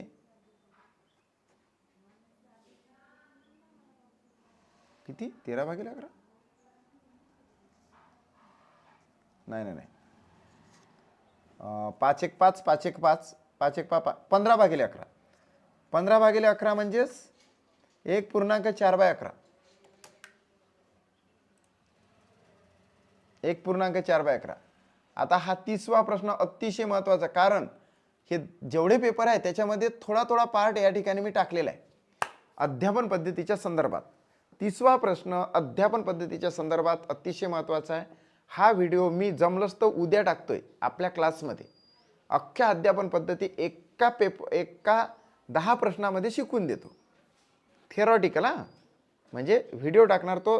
किती? 13 भागिले 11? नाही. 5 1 5, 5 1 5, 5 1 5, 15 भागिले 11. 15 भागिले 11 म्हणजेच 1.4/11. 1.4/11. आता हा 30वा प्रश्न अतिशय महत्त्वाचा, कारण हे जेवढे पेपर आहे त्याच्यामध्ये थोडा पार्ट या ठिकाणी मी टाकलेला आहे अध्यापन पद्धतीच्या संदर्भात. 30वा प्रश्न अध्यापन पद्धतीच्या संदर्भात अतिशय महत्त्वाचा आहे. हा व्हिडिओ मी जमलंच तर उद्या टाकतोय आपल्या क्लासमध्ये. अख्ख्या अध्यापन पद्धती एका 10 प्रश्नामध्ये शिकवून देतो. थिअरॉटिकल म्हणजे व्हिडिओ टाकणार तो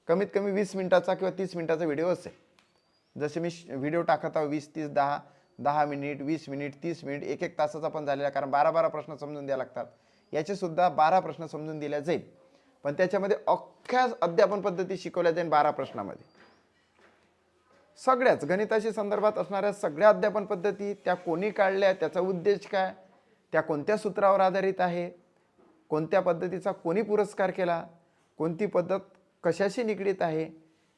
कमीत कमी 20 मिनिटाचा किंवा 30 मिनिटाचा व्हिडिओ असेल. जसे मी व्हिडिओ टाकत आहो 20 30 10 मिनिट 20 मिनिट 30 मिनिट 1 तासाचा पण झालेला, कारण 12 प्रश्न समजून द्यावे लागतात. याचे सुद्धा 12 प्रश्न समजून दिल्या जाईल, पण त्याच्यामध्ये अख्ख्या अध्यापन पद्धती शिकवल्या जाईल 12 प्रश्नामध्ये. सगळ्याच गणिताशी संदर्भात असणाऱ्या सगळ्या अध्यापन पद्धती त्या कोणी काढल्या, त्याचा उद्देश काय, त्या कोणत्या सूत्रावर आधारित आहे, कोणत्या पद्धतीचा कोणी पुरस्कार केला, कोणती पद्धत कशाशी निगडीत आहे,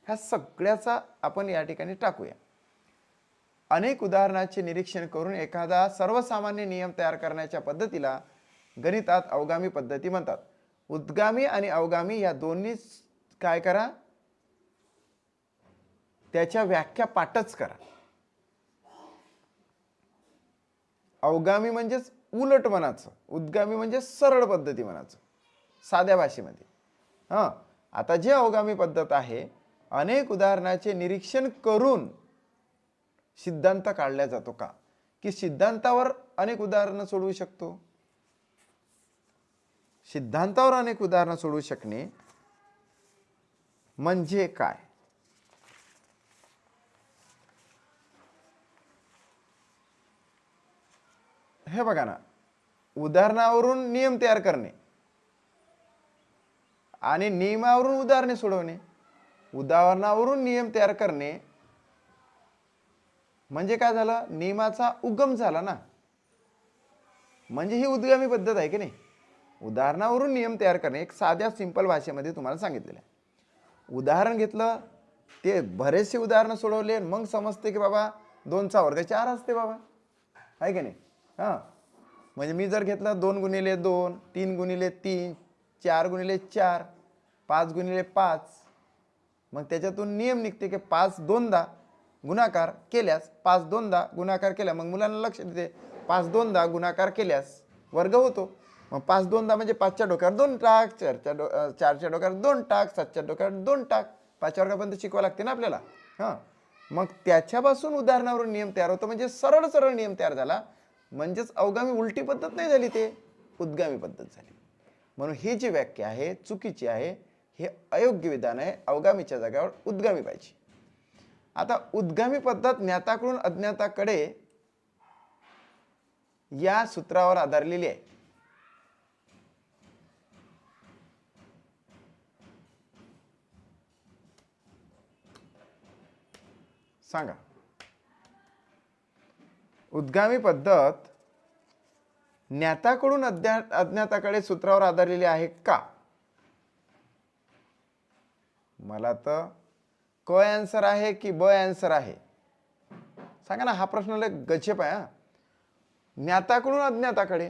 ह्या सगळ्याचा आपण या ठिकाणी टाकूया. अनेक उदाहरणाचे निरीक्षण करून एखादा सर्वसामान्य नियम तयार करण्याच्या पद्धतीला गणितात अवगामी पद्धती म्हणतात. उद्गामी आणि अवगामी या दोन्ही काय करा, त्याच्या व्याख्या पाठच करा. अवगामी म्हणजेच उलट म्हणायचं, उद्गामी म्हणजे सरळ पद्धती म्हणायचं साध्या भाषेमध्ये. आता जे अवगामी पद्धत आहे, अनेक उदाहरणाचे निरीक्षण करून सिद्धांत काढला जातो का, की सिद्धांतावर अनेक उदाहरणं सोडवू शकतो. सिद्धांतावर अनेक उदाहरणं सोडवू शकणे म्हणजे काय? हे बघा ना, उदाहरणावरून नियम तयार करणे आणि नियमावरून उदाहरणे सोडवणे. उदाहरणावरून नियम तयार करणे म्हणजे काय झालं, नियमाचा उगम झाला ना, म्हणजे ही उद्गामी पद्धत आहे की नाही. उदाहरणावरून नियम तयार करणे एक साध्या सिंपल भाषेमध्ये तुम्हाला सांगितलेलं आहे. उदाहरण घेतलं, ते बरेचसे उदाहरणं सोडवले, मग समजते की बाबा 2चा वर्ग 4 असते बाबा, आहे की नाही. म्हणजे मी जर घेतलं 2 गुणिले 2, 3 गुणिले 3, 4 गुणिले 4, 5 गुणिले 5, मग त्याच्यातून नियम निघते की 5 2दा गुणाकार केल्यास, 5 2दा गुणाकार केल्या, मग मुलांना लक्ष देते 5 2दा गुणाकार केल्यास वर्ग होतो. मग 5 2 म्हणजे 5च्या डोक्यावर 2 टाक, 4च्या डोक्यावर 2 टाक, 7च्या डोक्यावर 2 टाक. 5 वर्गापर्यंत शिकवावं लागते ना आपल्याला. हां, मग त्याच्यापासून उदाहरणावरून नियम तयार होतो, म्हणजे सरळ सरळ नियम तयार झाला. म्हणजेच अवगामी उलटी पद्धत नाही झाली, ते उद्गामी पद्धत झाली. म्हणून ही जी व्याख्या आहे चुकीची आहे, हे अयोग्य विधान आहे. अवगामीच्या जागेवर उद्गामी पाहिजे. आता उद्गामी पद्धत ज्ञाताकडून अज्ञाताकडे या सूत्रावर आधारलेली आहे. सांगा, उद्गामी पद्धत ज्ञाताकडून अज्ञाताकडे सूत्रावर आधारलेली आहे का? मला तर क आन्सर आहे की ब आन्सर आहे? सांगा ना. हा प्रश्न लय गजब आहे. ज्ञाताकडून अज्ञाताकडे,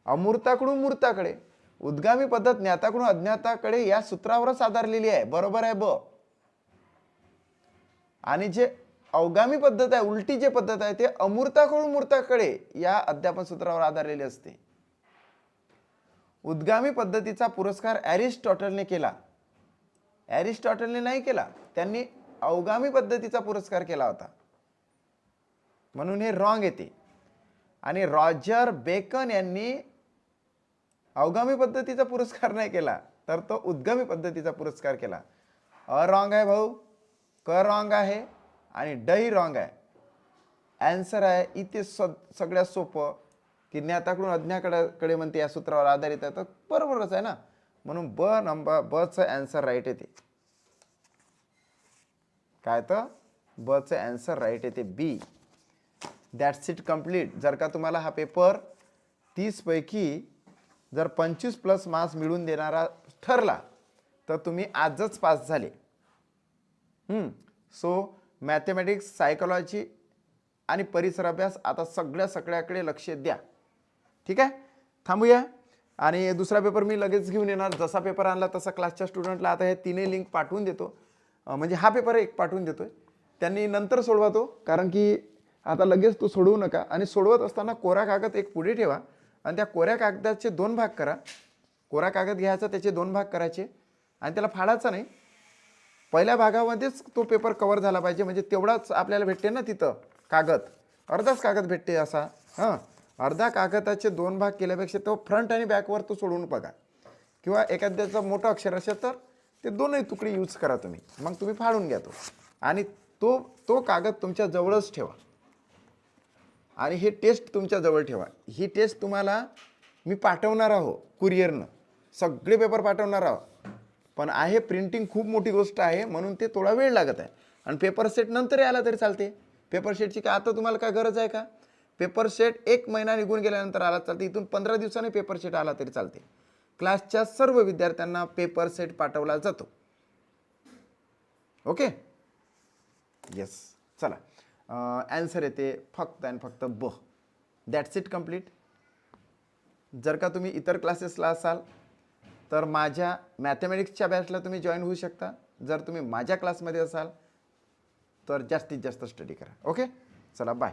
अमूर्ताकडून मूर्ताकडे. उद्गामी पद्धत ज्ञाताकडून अज्ञाताकडे या सूत्रावरच आधारलेली आहे. बरोबर आहे ब. आणि जे अवगामी पद्धत आहे, उलटी जे पद्धत आहे, ते अमूर्ताकडून मूर्ताकडे या अध्यापन सूत्रावर आधारलेले असते. उद्गामी पद्धतीचा पुरस्कार अरिस्टॉटलने केला. अरिस्टॉटलने नाही केला, त्यांनी अवगामी पद्धतीचा पुरस्कार केला होता. म्हणून हे रॉंग येते. आणि रॉजर बेकन यांनी अवगामी पद्धतीचा पुरस्कार नाही केला, तर तो उद्गामी पद्धतीचा पुरस्कार केला. रॉंग आहे भाऊ, क रॉंग आहे आणि ड ही रॉंग आहे. आन्सर आहे इथे सगळ्यात सोपं की ज्ञाताकडून अज्ञाताकडे म्हणते या सूत्रावर आधारित आहे, तर बरोबरच आहे ना. म्हणून बचं आन्सर राईट येते. काय तर बचं आन्सर राईट येते, बी. That's it complete. जर का तुम्हाला हा पेपर 30 पैकी जर 25+ मार्क्स मिळवून देणारा ठरला, तर तुम्ही आजच पास झाले. सो मॅथमॅटिक्स, सायकोलॉजी आणि परिसर अभ्यास आता सगळ्याकडे लक्ष द्या. ठीक आहे, थांबूया. आणि दुसरा पेपर मी लगेच घेऊन येणार. जसा पेपर आणला तसा क्लासच्या स्टुडंटला आता हे तिन्ही लिंक पाठवून देतो. म्हणजे हा पेपर एक पाठवून देतोय, त्यांनी नंतर सोडवा तो, कारण की आता लगेच तो सोडवू नका. आणि सोडवत असताना कोरा कागद एक पुढे ठेवा आणि त्या कोऱ्या कागदाचे 2 भाग करा. कोरा कागद घ्यायचा, त्याचे 2 भाग करायचे आणि त्याला फाडायचा नाही. पहिल्या भागामध्येच तो पेपर कव्हर झाला पाहिजे, म्हणजे तेवढाच आपल्याला भेटते ना तिथं कागद. अर्धाच कागद भेटते असा. अर्धा कागदाचे 2 भाग केल्यापेक्षा तो फ्रंट आणि बॅकवर तो सोडून बघा. किंवा एखाद्याचं मोठं अक्षर असेल तर ते 2ही तुकडे यूज करा तुम्ही. मग तुम्ही फाडून घ्या तो आणि तो कागद तुमच्या जवळच ठेवा. आणि हे टेस्ट तुमच्या जवळ ठेवा. ही टेस्ट तुम्हाला मी पाठवणार आहो कुरिअरनं, सगळे पेपर पाठवणार आहो. पण आहे प्रिंटिंग खूप मोठी गोष्ट आहे, म्हणून ते थोडा वेळ लागत आहे. आणि पेपर सेट नंतरही आला तरी चालते. पेपर सेटची काय आता तुम्हाला काय गरज आहे का? पेपर सेट 1 महिना निघून गेल्यानंतर आला चालते. इथून 15 दिवसांनी पेपर सेट आला तरी चालते. क्लासच्या सर्व विद्यार्थ्यांना पेपर सेट पाठवला जातो. Okay, yes. चला, आन्सर येते फक्त आणि फक्त ब. That's it complete. जर का तुम्ही इतर क्लासेसला असाल तर माझ्या मॅथमॅटिक्सच्या बॅचला तुम्ही जॉईन होऊ शकता. जर तुम्ही माझ्या क्लासमध्ये असाल तर जास्तीत जास्त स्टडी करा. ओके, चला बाय.